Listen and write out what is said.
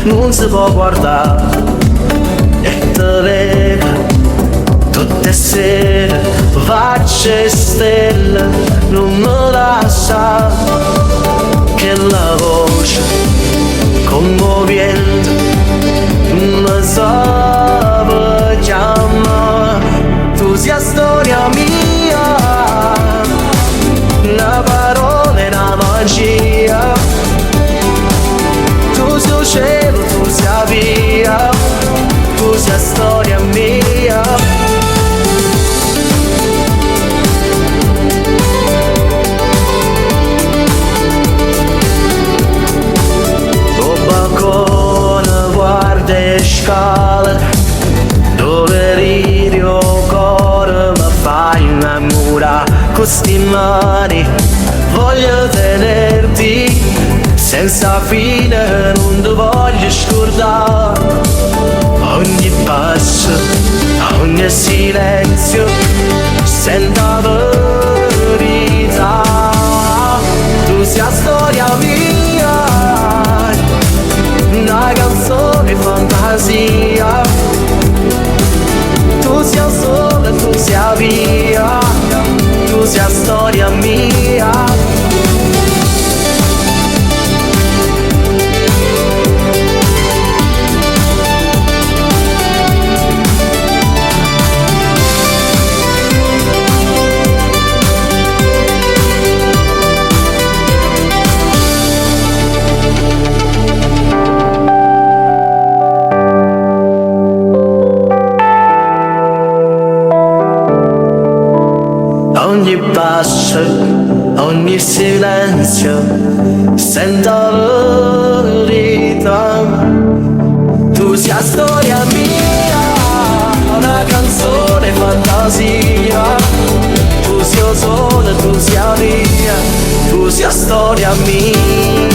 non si può guardare e te lega tutte sere, facce stelle, non me la sa che la voce commovente mi sa chiama, tu sia storia mia, una parola e una magia, tu sei cielo, tu sia via, tu sia storia mia. Scale dove ridi o cuore mi fai innamorare con sti mani, voglio tenerti senza fine, non ti voglio scordare ogni passo, ogni silenzio sento la verità, tu sia storia mia, una canzone fantasia, tu sia il sole, tu sia via, tu sia storia mia. Ogni passo, ogni silenzio, sento la verità, tu sia storia mia, una canzone fantasia, tu sia il sole, tu sia via, tu sia storia mia.